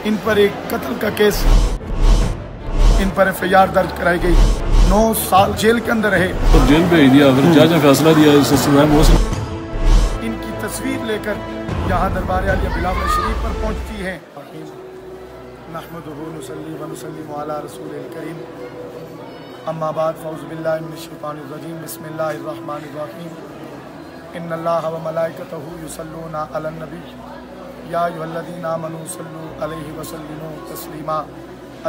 ان پر ایک قتل کا کیس، ان پر FIR درج کرائی گئی، 9 سال جیل کے اندر رہے اور جیل بھیج دیا۔ اگر جج نے فیصلہ دیا ان کی تصویر لے کر یہاں دربار عالیہ بلاول شریف پر پہنچتی ہے۔ نحمدہ نصلی و نسلم علی رسول الکریم، اما بعد فاعوذ باللہ من الشیطان الرجیم، بسم اللہ الرحمن الرحیم۔ ان اللہ و ملائکتہ یصلون علی النبی یا ایھا الذین آمنوا صلوا علیہ وسلموا تسلیما۔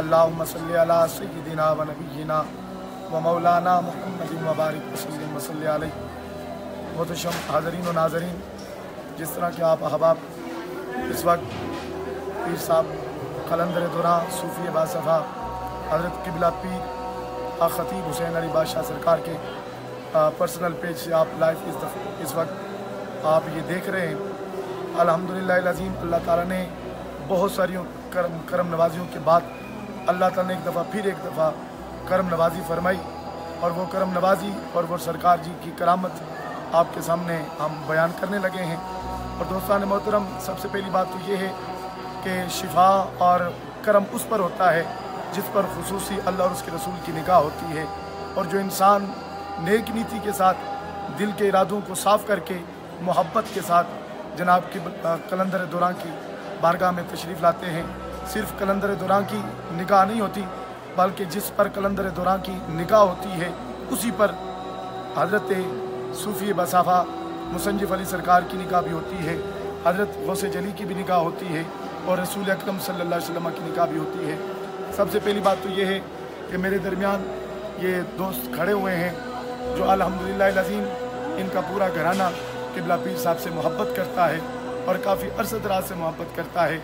اللہم صلی علی سیدنا و نبینا و مولانا محمد مبارک وسلم وصلی علیہ۔ محترم حاضرین و ناظرین، جس طرح کہ آپ احباب اس وقت پیر صاحب قلندر دوراں صوفی باصفا حضرت قبلہ پیر خطیب حسین علی بادشاہ سرکار کے پرسنل پیج سے آپ لائیو اس وقت آپ یہ دیکھ رہے ہیں۔ الحمدللہ العظیم، اللہ تعالیٰ نے بہت ساری کرم نوازیوں کے بعد اللہ تعالیٰ نے ایک دفعہ کرم نوازی فرمائی، اور وہ کرم نوازی اور وہ سرکار جی کی کرامت آپ کے سامنے ہم بیان کرنے لگے ہیں۔ اور دوستان محترم، سب سے پہلی بات تو یہ ہے کہ شفا اور کرم اس پر ہوتا ہے جس پر خصوصی اللہ اور اس کے رسول کی نگاہ ہوتی ہے، اور جو انسان نیک نیتی کے ساتھ دل کے ارادوں کو صاف کر کے محبت کے ساتھ جناب کی قلندر دوراں کی بارگاہ میں تشریف لاتے ہیں، صرف قلندر دوراں کی نگاہ نہیں ہوتی بلکہ جس پر قلندر دوراں کی نگاہ ہوتی ہے اسی پر حضرت صوفی باصفا مصنف علی سرکار کی نگاہ بھی ہوتی ہے، حضرت غوث جلی کی بھی نگاہ ہوتی ہے، اور رسول اکرم صلی اللہ علیہ وسلم کی نگاہ بھی ہوتی ہے۔ سب سے پہلی بات تو یہ ہے کہ میرے درمیان یہ دوست کھڑے ہوئے ہیں جو الحمدللہ العظیم ان کا پورا گھرانہ قبلہ پیر صاحب سے محبت کرتا ہے اور کافی عرصہ دراز سے محبت کرتا ہے۔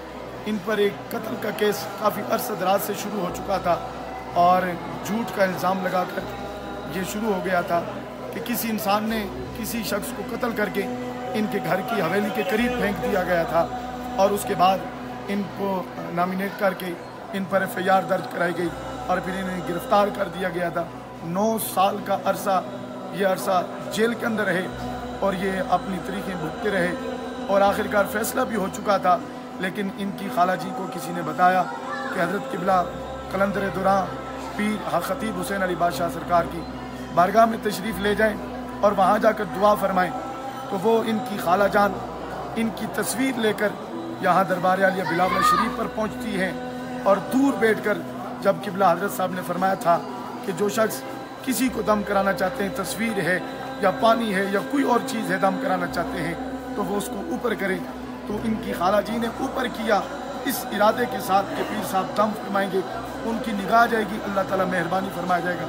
ان پر ایک قتل کا کیس کافی عرصہ دراز سے شروع ہو چکا تھا، اور جھوٹ کا الزام لگا کر یہ شروع ہو گیا تھا کہ کسی انسان نے کسی شخص کو قتل کر کے ان کے گھر کی حویلی کے قریب پھینک دیا گیا تھا، اور اس کے بعد ان کو نامینیٹ کر کے ان پر FIR درج کرائی گئی اور پھر انہیں گرفتار کر دیا گیا تھا۔ 9 سال کا یہ عرصہ جیل کے اندر رہے اور یہ اپنی طریقیں بھگتے رہے، اور آخرکار فیصلہ بھی ہو چکا تھا، لیکن ان کی خالہ جی کو کسی نے بتایا کہ حضرت قبلہ قلندر دوراں پیر خطیب حسین علی بادشاہ سرکار کی بارگاہ میں تشریف لے جائیں اور وہاں جا کر دعا فرمائیں۔ تو وہ ان کی خالہ جان ان کی تصویر لے کر یہاں دربار عالیہ بلاول شریف پر پہنچتی ہیں، اور دور بیٹھ کر جب قبلہ حضرت صاحب نے فرمایا تھا کہ جو شخص کسی کو دم کرانا چاہتے ہیں، تصویر ہے یا پانی ہے یا کوئی اور چیز ہے دم کرانا چاہتے ہیں تو وہ اس کو اوپر کرے، تو ان کی خالہ جی نے اوپر کیا اس ارادے کے ساتھ کہ پیر صاحب دم فرمائیں گے، ان کی نگاہ جائے گی، اللہ تعالیٰ مہربانی فرمایا جائے گا۔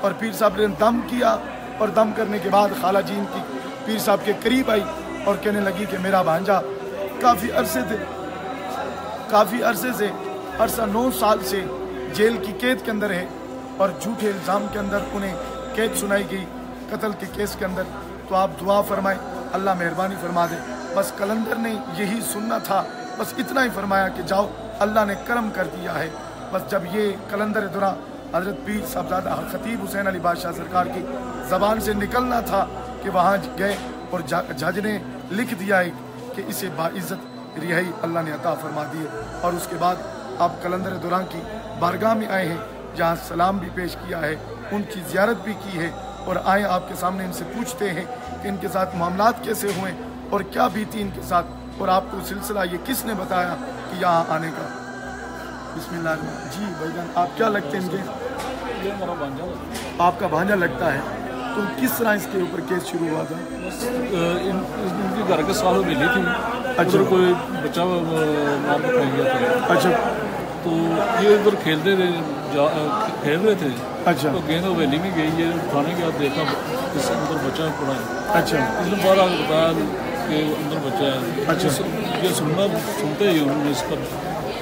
اور پیر صاحب نے دم کیا، اور دم کرنے کے بعد خالہ جی ان کی پیر صاحب کے قریب آئی اور کہنے لگی کہ میرا بھانجا کافی عرصے سے 9 سال سے جیل کی قید کے اندر ہے، اور جھوٹے الزام کے اندر انہیں قید سنائی گئی قتل کے کیس کے اندر، تو آپ دعا فرمائیں اللہ مہربانی فرما دے۔ بس قلندر نے یہی سننا تھا، بس اتنا ہی فرمایا کہ جاؤ اللہ نے کرم کر دیا ہے۔ بس جب یہ قلندر دوراں حضرت پیر صاحبزادہ خطیب حسین علی بادشاہ سرکار کی زبان سے نکلنا تھا کہ وہاں گئے اور جج نے لکھ دیا ہے کہ اسے باعزت رہائی اللہ نے عطا فرما دی ہے، اور اس کے بعد آپ قلندر دوراں کی بارگاہ میں آئے ہیں جہاں سلام بھی پیش کیا ہے، ان کی زیارت بھی کی ہے، اور آئیں آپ کے سامنے ان سے پوچھتے ہیں کہ ان کے ساتھ معاملات کیسے ہوئے اور کیا بیتی ان کے ساتھ، اور آپ کو سلسلہ یہ کس نے بتایا کہ یہاں آنے کا۔ بسم اللہ الرحمن الرحیم۔ جی بھائی جان، آپ کیا لگتے ہیں ان کے؟ یہ ہمارا بھانجا تھا۔ آپ کا بھانجا لگتا ہے، تو کس طرح اس کے اوپر کیس شروع ہوا تھا؟ ان کے گھر کے سال ملی تھی، ادھر کوئی بچہ مار کے پھینک گیا تھا۔ اچھا، تو یہ ادھر کھیل رہے تھے، اچھا، تو گیند حویلی میں گئی، یہ اٹھانے کے بعد دیکھا اس اندر بچہ پڑا ہے۔ اچھا، اس نے باہر آ کے بتایا کہ اندر بچہ ہے۔ اچھا، یہ سنتے ہی انہوں نے اس پر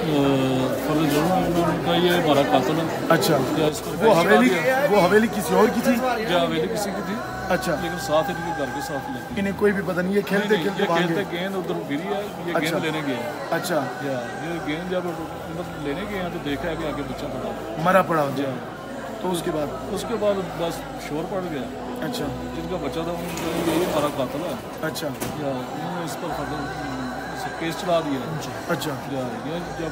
فرض جرم کا یہ ہمارا قاتل ہے۔ اچھا، اس کو وہ حویلی کسی اور کی تھی؟ جو حویلی کسی کی تھی، اچھا، لیکن ساتھ ان کے گھر کے ساتھ لگی۔ انہیں کوئی بھی پتہ نہیں، یہ کھیلتے کھیلتے گیند ادھر گری ہے، یہ گیند لینے گئے ہیں۔ اچھا، یہ گیند جب لینے گئے ہیں تو دیکھا ہے کہ آگے بچہ پڑا مرا پڑا ہو جائے، تو اس کے بعد بس شور پڑ گیا۔ اچھا، جن کا بچہ تھا یہی ہمارا قاتل ہے۔ اچھا، انہوں نے اس پر کیس چلا دیا۔ اچھا، یہ جب